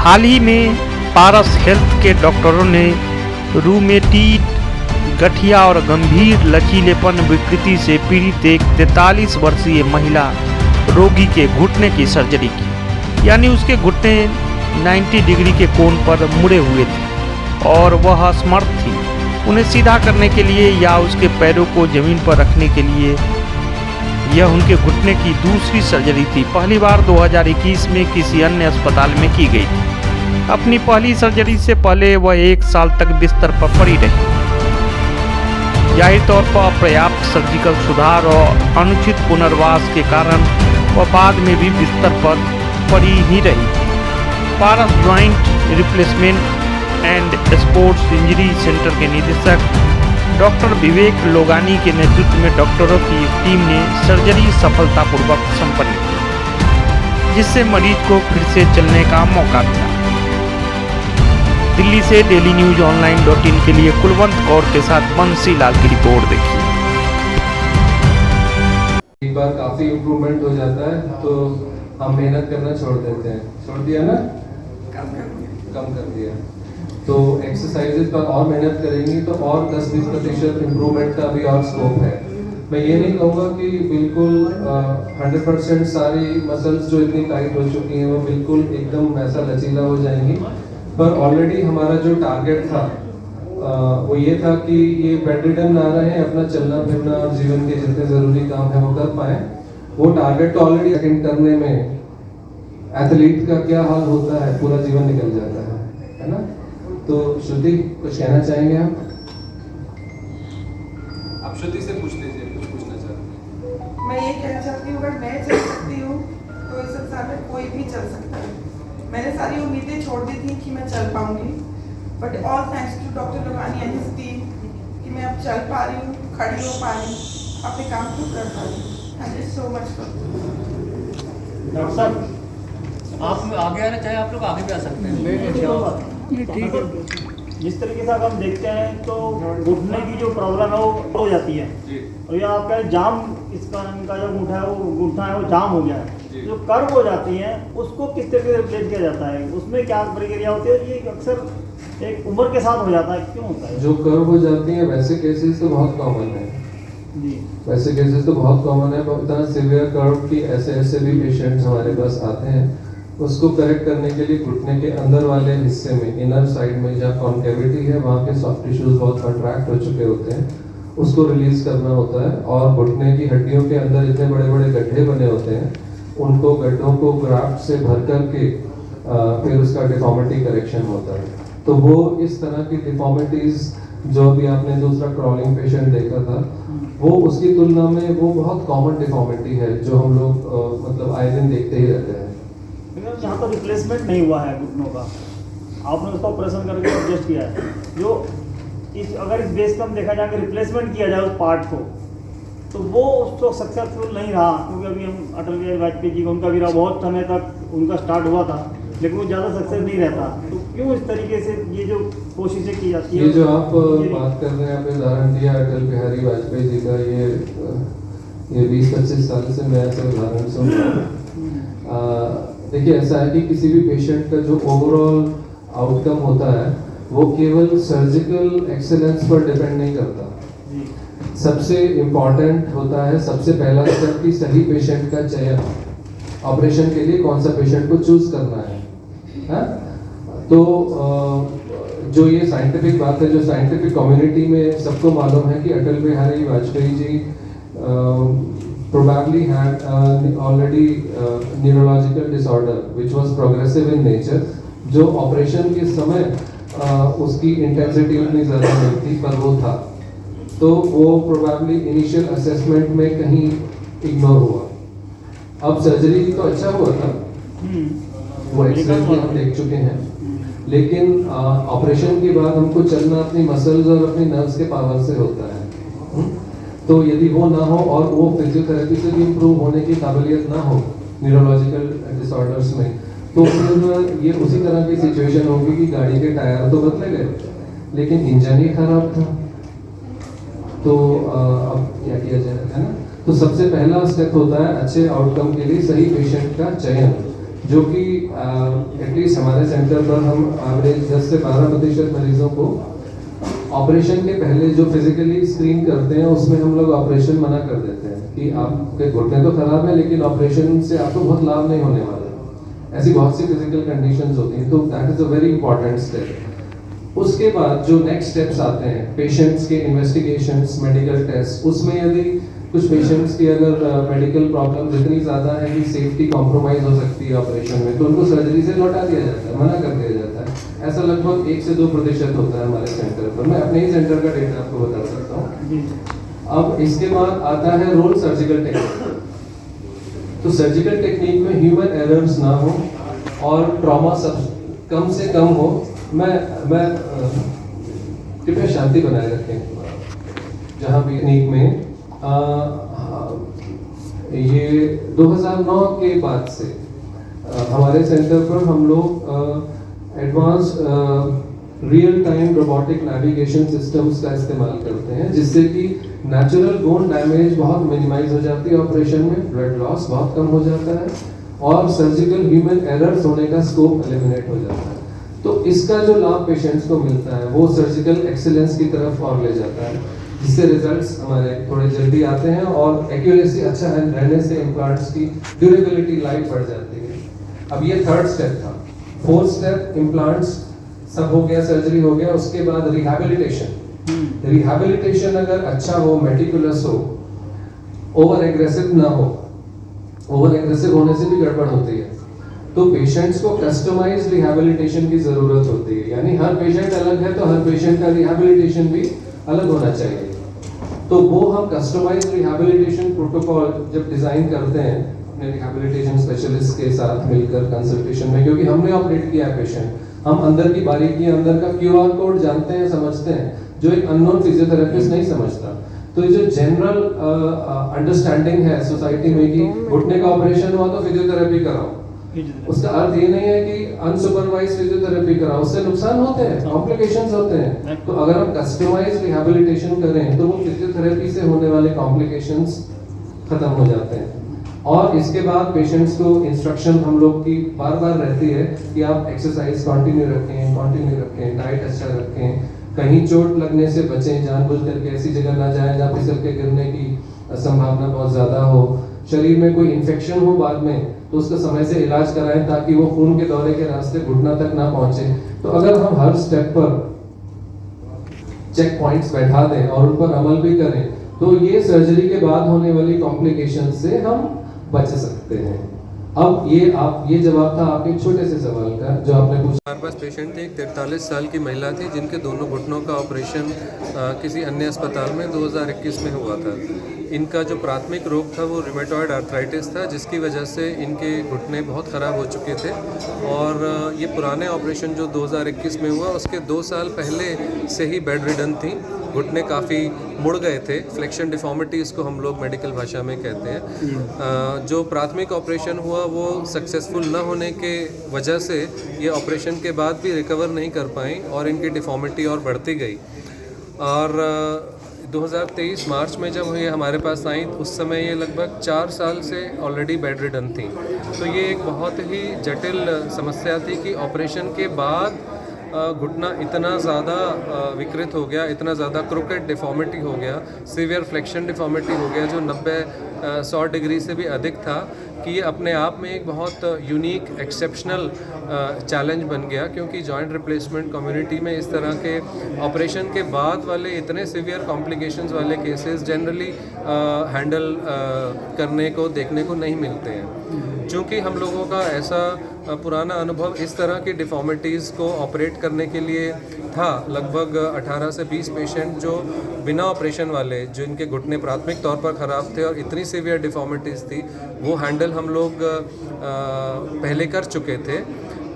हाल ही में पारस हेल्थ के डॉक्टरों ने रूमेटिड, गठिया और गंभीर लचीलेपन विकृति से पीड़ित एक 43 वर्षीय महिला रोगी के घुटने की सर्जरी की। यानी उसके घुटने 90 डिग्री के कोण पर मुड़े हुए थे और वह असमर्थ थी उन्हें सीधा करने के लिए या उसके पैरों को जमीन पर रखने के लिए। यह उनके घुटने की दूसरी सर्जरी थी। पहली बार 2021 में किसी अन्य अस्पताल में की गई थी। अपनी पहली सर्जरी से पहले वह 1 साल तक बिस्तर पर पड़ी रही। जाहिर तौर पर अपर्याप्त सर्जिकल सुधार और अनुचित पुनर्वास के कारण वह बाद में भी बिस्तर पर पड़ी ही रही। Paras joint replacement and sports injury centre के निदेशक डॉक्टर विवेक लोगानी के नेतृत्व में डॉक्टरों की एक टीम ने सर्जरी सफलतापूर्वक संपन्न की, जिससे मरीज को फिर से चलने का मौका मिला। दिल्ली से डेली न्यूज ऑनलाइन.in के लिए कुलवंत कौर के साथ बंसी लाल की रिपोर्ट देखिए। एक बार काफी इम्प्रूवमेंट हो जाता है तो हम मेहनत करना छोड़ देते हैं। छोड़ दिया ना, कम कर दिया। तो एक्सरसाइजेज पर और मेहनत करेंगी तो और 10-20% इम्प्रूवमेंट का भी और स्कोप है। मैं ये नहीं कहूँगा कि बिल्कुल 100% सारी मसल्स जो इतनी टाइट हो चुकी हैं वो बिल्कुल एकदम वैसा लचीला हो जाएंगी, पर ऑलरेडी हमारा जो टारगेट था वो ये था कि ये बेडरिडन ना रहे, अपना चलना फिरना और जीवन के जितने ज़रूरी काम है वो कर पाए। वो टारगेट तो ऑलरेडी अटेंड करने में एथलीट का क्या हाल होता है, पूरा जीवन निकल जाता है ना। तो श्रुति कुछ कहना चाहेंगे आप श्रुति से पूछ लीजिए, कुछ पूछना चाहते हैं। मैं ये कहना चाहती हूँ, अगर मैं चल सकती हूँ तो इस संसार में कोई भी चल सकता है। मैंने सारी उम्मीदें छोड़ दी थी कि मैं चल पाऊंगी, but all thanks to doctor Logani and his team कि मैं अब चल पा रही हूँ, खड़ी हो पा रही हूँ, अपने काम को कर पा रही हूँ। Thank you so much. Doctor साहब आप आगे आना चाहे आप लोग आगे भी आ सकते हैं। ठीक है, जिस तरीके से हम देखते हैं तो घुटने की जो प्रॉब्लम है वो हो जाती है और ये आपका जाम, इसका इनका जो घुटना है वो जाम हो गया है। जो कर्व हो जाती हैं उसको किस तरीके से रिप्लेस किया जाता है, उसमें क्या प्रक्रिया होती है? ये अक्सर एक उम्र के साथ हो जाता है, क्यों होता है? जो कर्व हो जाती है वैसे केसेस तो बहुत कॉमन है जी, वैसे केसेस तो बहुत कॉमन है। इतना सिवियर कर्व की ऐसे भी पेशेंट्स हमारे पास आते हैं। उसको करेक्ट करने के लिए घुटने के अंदर वाले हिस्से में, इनर साइड में जहाँ कॉन्केविटी है वहाँ के सॉफ्ट टिश्यूज बहुत कंट्रैक्ट हो चुके होते हैं, उसको रिलीज करना होता है। और घुटने की हड्डियों के अंदर इतने बड़े बड़े गड्ढे बने होते हैं, उनको गड्ढों को ग्राफ्ट से भर करके फिर उसका डिफॉर्मिटी करेक्शन होता है। तो वो इस तरह की डिफॉर्मिटीज जो अभी आपने दूसरा क्रॉलिंग पेशेंट देखा था, वो उसकी तुलना में वो बहुत कॉमन डिफॉर्मिटी है जो हम लोग मतलब आए दिन देखते ही रहते हैं। जहाँ पर रिप्लेसमेंट नहीं हुआ है घुटनों का, आपने उसका ऑपरेशन करके एडजस्ट किया है, जो अगर इस बेस पर हम देखा जाए कि रिप्लेसमेंट किया जाए उस पार्ट को, तो वो उसको सक्सेसफुल नहीं रहा। क्योंकि अभी हम अटल बिहारी वाजपेयी जी का उनका भी रहा, बहुत समय तक उनका स्टार्ट हुआ था लेकिन वो ज़्यादा सक्सेस नहीं रहता। तो क्यों इस तरीके से ये जो कोशिशें की जाती है? ये जो आप बात कर रहे हैं, आपने उदाहरण दिया अटल बिहारी वाजपेयी जी का, ये 20-25 साल से मैं ऐसे उदाहरण सुन रहा हूँ। देखिए, ऐसा है कि किसी भी पेशेंट का जो ओवरऑल आउटकम होता है वो केवल सर्जिकल एक्सेलेंस पर डिपेंड नहीं करता। सबसे इम्पॉर्टेंट होता है, सबसे पहला स्टेप कि सही पेशेंट का चयन, ऑपरेशन के लिए कौन सा पेशेंट को चूज करना है। तो जो ये साइंटिफिक बात है, जो साइंटिफिक कम्युनिटी में सबको मालूम है कि Atal Bihari Vajpayee ji probably had already neurological disorder which was progressive in nature, जो ऑपरेशन के समय उसकी इंटेंसिटी उतनी ज़्यादा नहीं थी पर वो था, तो वो probably इनिशियल असेसमेंट में कहीं इग्नोर हुआ। अब सर्जरी तो अच्छा हुआ था, वो एक्सरे में हम देख चुके हैं, लेकिन ऑपरेशन के बाद हमको चलना अपनी मसल्स और अपनी नर्व्स के पावर से होता है। तो यदि वो ना हो और वो फिजियोथेरेपी से भी इम्प्रूव होने की काबिलियत ना हो न्यूरोलॉजिकल डिसऑर्डर्स में, तो फिर ये उसी तरह की सिचुएशन होगी कि गाड़ी के टायर तो बदले गए लेकिन इंजन ही खराब था। तो अब क्या किया जाए, है ना। तो सबसे पहला स्टेप होता है अच्छे आउटकम के लिए सही पेशेंट का चयन। जो कि एटलीस्ट हमारे सेंटर पर हम एवरेज 10 से 12% मरीजों को ऑपरेशन के पहले जो फिजिकली स्क्रीन करते हैं उसमें हम लोग ऑपरेशन मना कर देते हैं कि आपके घुटने तो खराब है लेकिन ऑपरेशन से आपको बहुत लाभ नहीं होने वाला। ऐसी बहुत सी फिजिकल कंडीशंस होती हैं, तो that is a very important step. उसके बाद जो नेक्स्ट स्टेप्स आते हैं पेशेंट्स के इन्वेस्टिगेशंस, मेडिकल टेस्ट, उसमें यदि कुछ पेशेंट्स की अगर मेडिकल प्रॉब्लम इतनी ज़्यादा है कि सेफ्टी कॉम्प्रोमाइज हो सकती है ऑपरेशन में, तो उनको सर्जरी से लौटा दिया जाता है, मना कर दिया जाता है। ऐसा लगभग 1 से 2% होता है हमारे सेंटर पर। मैं अपने ही सेंटर का डेटा आपको बता सकता हूँ। अब इसके बाद आता है रोल सर्जिकल टेक्निक। तो सर्जिकल टेक्निक में ह्यूमन एरर्स ना हो और ट्रॉमा सब कम से कम हो। मैं कृपया शांति बनाए रखें। जहाँ भी टेक्निक में ये 2009 के बाद से हमारे सेंटर पर हम लोग advance real time robotic navigation systems का इस्तेमाल करते हैं, जिससे कि नेचुरल बोन डैमेज बहुत मिनिमाइज हो जाती है ऑपरेशन में, ब्लड लॉस बहुत कम हो जाता है और सर्जिकल ह्यूमन एरर्स होने का स्कोप एलिमिनेट हो जाता है। तो इसका जो लाभ पेशेंट्स को मिलता है वो सर्जिकल एक्सीलेंस की तरफ और ले जाता है, जिससे रिजल्ट्स हमारे थोड़े जल्दी आते हैं और एक्यूरेसी अच्छा रहने से इम्प्लांट्स की ड्यूरेबिलिटी लाइफ बढ़ जाती है। अब ये 3rd स्टेप था। 4th स्टेप इम्प्लांट्स सब हो गया, सर्जरी हो गया, उसके बाद रिहैबिलिटेशन। रिहैबिलिटेशन अगर अच्छा हो, मेटिकुलस हो, ओवर एग्रेसिव ना हो, ओवर एग्रेसिव होने से भी गड़बड़ होती है, तो पेशेंट्स को कस्टमाइज्ड रिहैबिलिटेशन की जरूरत होती है। यानी हर पेशेंट अलग है तो हर पेशेंट का रिहैबिलिटेशन भी अलग होना चाहिए। तो वो हम कस्टमाइज्ड रिहैबिलिटेशन प्रोटोकॉल जब डिजाइन करते हैं अपने रिहैबिलिटेशन स्पेशलिस्ट के साथ मिलकर कंसल्टेशन में, क्योंकि हमने ऑपरेट किया है पेशेंट, हम अंदर की बारीकी, अंदर का QR कोड जानते हैं, समझते हैं, जो एक अननोन फिजियोथेरेपिस्ट नहीं समझता। तो ये जो जनरल अंडरस्टैंडिंग है सोसाइटी में कि घुटने का ऑपरेशन हुआ तो फिजियोथेरेपी कराओ, उसका अर्थ ये नहीं है कि अनसुपरवाइज्ड फिजियोथेरेपी कराओ, उससे नुकसान होते हैं, कॉम्प्लिकेशंस होते हैं। तो अगर हम कस्टमाइज्ड रिहैबिलिटेशन करें तो वो फिजियोथेरेपी से होने वाले कॉम्प्लिकेशंस खत्म हो जाते हैं। और इसके बाद पेशेंट्स को इंस्ट्रक्शन हम लोग की बार बार रहती है कि आप एक्सरसाइज कंटिन्यू रखें, डाइट अच्छा रखें, कहीं चोट लगने से बचें, जानबूझ करके ऐसी जगह ना जाएं जहाँ फिसल के गिरने की संभावना बहुत ज़्यादा हो, शरीर में कोई इन्फेक्शन हो बाद में तो उसका समय से इलाज कराएं ताकि वो खून के दौरे के रास्ते घुटना तक ना पहुंचे। तो अगर हम हर स्टेप पर चेक पॉइंट्स बैठा दें और उन पर अमल भी करें तो ये सर्जरी के बाद होने वाली कॉम्प्लिकेशन से हम बच सकते हैं। अब ये जवाब था आपके छोटे से सवाल का जो आपने पूछा। हमारे पास पेशेंट थी, एक 43 साल की महिला थी जिनके दोनों घुटनों का ऑपरेशन किसी अन्य अस्पताल में 2021 में हुआ था। इनका जो प्राथमिक रोग था वो रूमेटॉइड आर्थराइटिस था, जिसकी वजह से इनके घुटने बहुत ख़राब हो चुके थे और ये पुराने ऑपरेशन जो 2021 में हुआ उसके 2 साल पहले से ही बेड रिडन थी, घुटने काफ़ी मुड़ गए थे, फ्लेक्शन डिफॉर्मिटी इसको हम लोग मेडिकल भाषा में कहते हैं। जो प्राथमिक ऑपरेशन हुआ वो सक्सेसफुल न होने के वजह से ये ऑपरेशन के बाद भी रिकवर नहीं कर पाई और इनकी डिफॉर्मिटी और बढ़ती गई। और 2023 मार्च में जब ये हमारे पास आई उस समय ये लगभग 4 साल से ऑलरेडी बेड रिडन थी। तो ये एक बहुत ही जटिल समस्या थी कि ऑपरेशन के बाद घुटना इतना ज़्यादा विकृत हो गया, इतना ज़्यादा क्रोकेट डिफॉर्मिटी हो गया, सीवियर फ्लेक्शन डिफॉर्मिटी हो गया जो 90-100 डिग्री से भी अधिक था कि ये अपने आप में एक बहुत यूनिक एक्सेप्शनल चैलेंज बन गया, क्योंकि जॉइंट रिप्लेसमेंट कम्युनिटी में इस तरह के ऑपरेशन के बाद वाले इतने सीवियर कॉम्प्लिकेशंस वाले केसेस जनरली हैंडल करने को देखने को नहीं मिलते हैं। चूँकि हम लोगों का ऐसा पुराना अनुभव इस तरह की डिफॉर्मिटीज़ को ऑपरेट करने के लिए था, लगभग 18 से 20 पेशेंट जो बिना ऑपरेशन वाले, जिनके घुटने प्राथमिक तौर पर ख़राब थे और इतनी सीवियर डिफॉर्मिटीज़ थी, वो हैंडल हम लोग पहले कर चुके थे।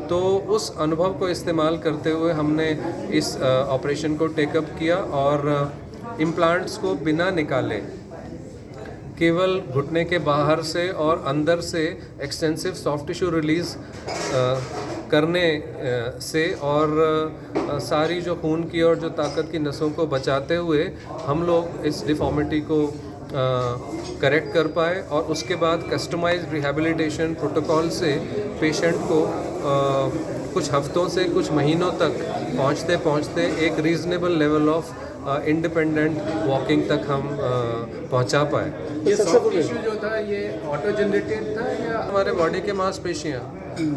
तो उस अनुभव को इस्तेमाल करते हुए हमने इस ऑपरेशन को टेकअप किया और इम्प्लांट्स को बिना निकाले केवल घुटने के बाहर से और अंदर से एक्सटेंसिव सॉफ्ट टिश्यू रिलीज़ करने से और सारी जो खून की और जो ताकत की नसों को बचाते हुए हम लोग इस डिफॉर्मिटी को करेक्ट कर पाए और उसके बाद कस्टमाइज्ड रिहैबिलिटेशन प्रोटोकॉल से पेशेंट को कुछ हफ्तों से कुछ महीनों तक पहुंचते पहुंचते एक reasonable level of independent walking तक हम पहुंचा पाए। ये सॉफ्ट टिश्यू जो था ये ऑटो जनरेटेड था या हमारे बॉडी के मांसपेशियाँ,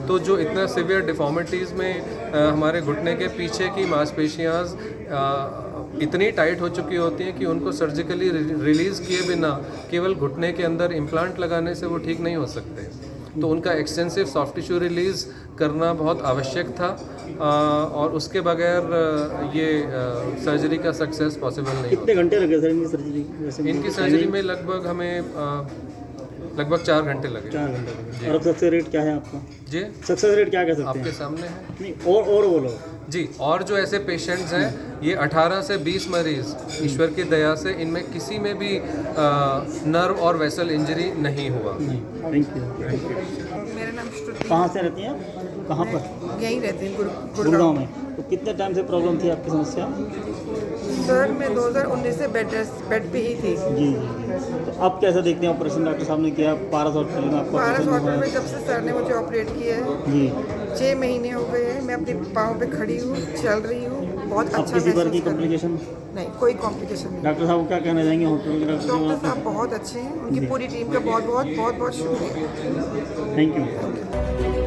तो जो इतना सिवियर डिफॉर्मिटीज़ में हमारे घुटने के पीछे की मांसपेशियाँ इतनी टाइट हो चुकी होती हैं कि उनको सर्जिकली रिलीज़ किए बिना केवल घुटने के अंदर इम्प्लांट लगाने से वो ठीक नहीं हो सकते। तो उनका एक्सटेंसिव सॉफ्ट टिश्यू रिलीज़ करना बहुत आवश्यक था और उसके बगैर ये सर्जरी का सक्सेस पॉसिबल नहीं कितने घंटे लगे सर इनकी सर्जरी? इनकी सर्जरी में लगभग हमें लगभग 4 घंटे लगे। 4 घंटे लगे। और अब सक्सेस रेट क्या है आपका? जी सक्सेस रेट क्या कह सकते आपके हैं? सामने है। नहीं और बोलो। जी, और जो ऐसे पेशेंट्स हैं ये 18 से 20 मरीज ईश्वर की दया से इनमें किसी में भी नर्व और वेसल इंजरी नहीं हुआ। Thank you. मेरा नाम श्रुति। कहाँ से रहती हैं आप? कहाँ पर? यहीं रहती हूँ गुड़गांव में। तो कितने टाइम से प्रॉब्लम थी आपकी समस्या? सर मैं 2019 से बेड पे ही थी। जी। तो अब कैसा देखते हैं ऑपरेशन डॉक्टर साहब ने किया पारस हॉस्पिटल में आपको? पारस हॉस्पिटल में जब से सर ने मुझे ऑपरेट किया है जी। 6 महीने हो गए हैं। मैं अपने पाँव पे खड़ी हूँ, चल रही हूँ, बहुत अब अच्छा किसी बार की महसूस कर रही हूँ। कॉम्प्लिकेशन? नहीं, कोई कॉम्प्लिकेशन नहीं। डॉक्टर साहब को क्या कहना चाहेंगे हॉस्पिटल के डॉक्टर साहब बहुत अच्छे हैं, उनकी पूरी टीम का बहुत बहुत शुक्रिया। Thank you.